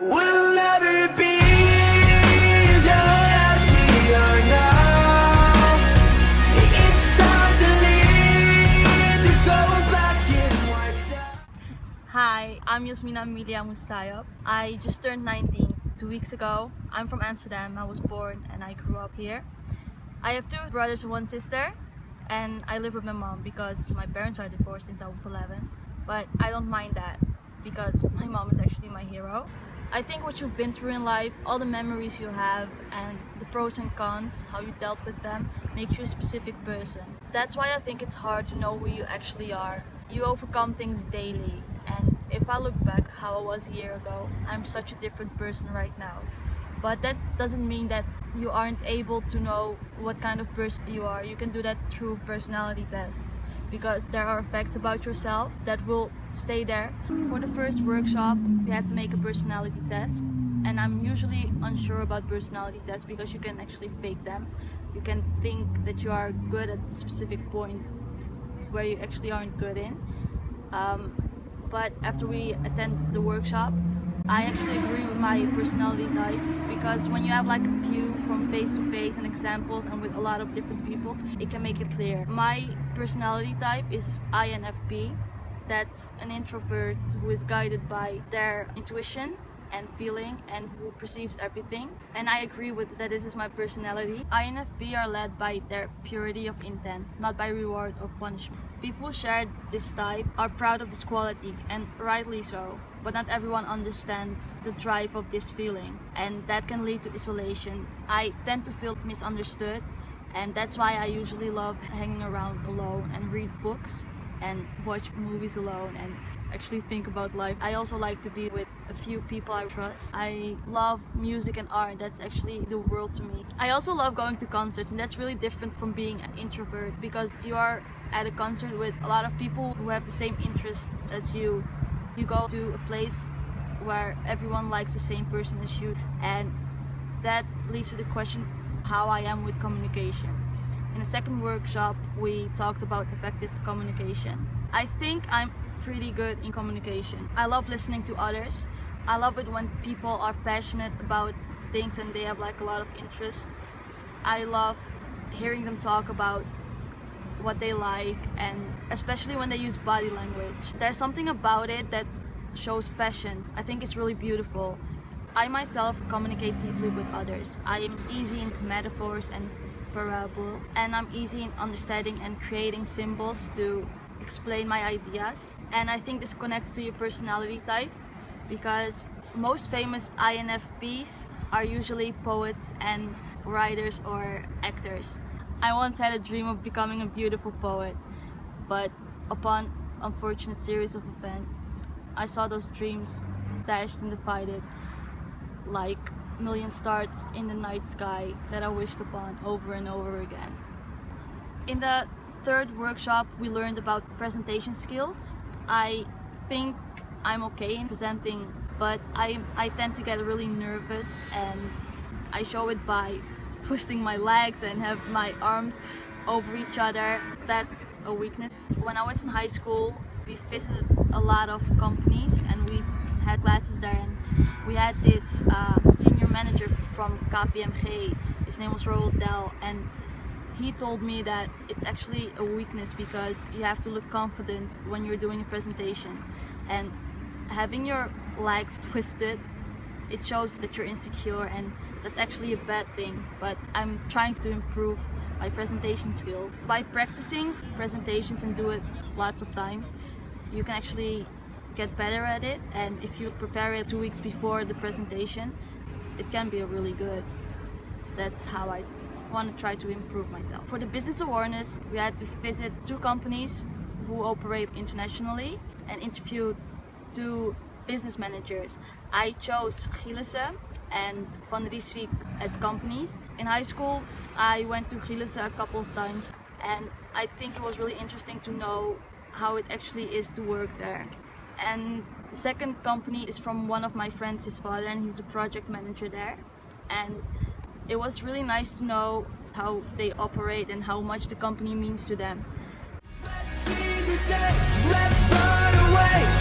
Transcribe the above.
We'll never be as young as we are now. It's time to leave this old black and white stuff. Hi, I'm Yasmina Mustayab. I just turned 19 2 weeks ago. I'm from Amsterdam. I was born and I grew up here. I have 2 brothers and 1 sister, and I live with my mom because my parents are divorced since I was 11. But I don't mind that because my mom is actually my hero. I think what you've been through in life, all the memories you have, and the pros and cons, how you dealt with them, makes you a specific person. That's why I think it's hard to know who you actually are. You overcome things daily, and if I look back how I was a year ago, I'm such a different person right now. But that doesn't mean that you aren't able to know what kind of person you are. You can do that through personality tests, because there are facts about yourself that will stay there. For the first workshop, we had to make a personality test, and I'm usually unsure about personality tests because you can actually fake them. You can think that you are good at a specific point where you actually aren't good in. But after we attend the workshop, I actually agree with my personality type, because when you have like a few from face to face and examples and with a lot of different people, it can make it clear. My personality type is INFP. That's an introvert who is guided by their intuition and feeling and who perceives everything. And I agree with that this is my personality. INFP are led by their purity of intent, not by reward or punishment. People who share this type are proud of this quality, and rightly so, but not everyone understands the drive of this feeling, and that can lead to isolation. I tend to feel misunderstood, and that's why I usually love hanging around alone and read books and watch movies alone and actually think about life. I also like to be with a few people I trust. I love music and art. That's actually the world to me. I also love going to concerts, and that's really different from being an introvert, because you are at a concert with a lot of people who have the same interests as you. You go to a place where everyone likes the same person as you, and that leads to the question how I am with communication. In the second workshop, we talked about effective communication. I think I'm pretty good in communication. I love listening to others. I love it when people are passionate about things and they have like a lot of interests. I love hearing them talk about what they like, and especially when they use body language. There's something about it that shows passion. I think it's really beautiful. I myself communicate deeply with others. I am easy in metaphors and parables, and I'm easy in understanding and creating symbols to explain my ideas. And I think this connects to your personality type, because most famous INFPs are usually poets and writers or actors. I once had a dream of becoming a beautiful poet, but upon unfortunate series of events, I saw those dreams dashed and divided like million stars in the night sky that I wished upon over and over again. In the third workshop, we learned about presentation skills. I think I'm okay in presenting, but I tend to get really nervous, and I show it by twisting my legs and have my arms over each other. That's a weakness. When I was in high school, we visited a lot of companies and we had classes there, and we had this senior manager from KPMG. His name was Roald Dahl, and he told me that it's actually a weakness because you have to look confident when you're doing a presentation, and having your legs twisted, it shows that you're insecure, and that's actually a bad thing. But I'm trying to improve my presentation skills. By practicing presentations and do it lots of times, you can actually get better at it, and if you prepare it 2 weeks before the presentation, it can be really good. That's how I want to try to improve myself. For the business awareness, we had to visit 2 companies who operate internationally and interview 2 business managers. I chose Gillissen and Van Rieswijk as companies. In high school, I went to Gillissen a couple of times, and I think it was really interesting to know how it actually is to work there. And the second company is from one of my friends, his father, and he's the project manager there. And it was really nice to know how they operate and how much the company means to them. Let's seize the day, let's run away.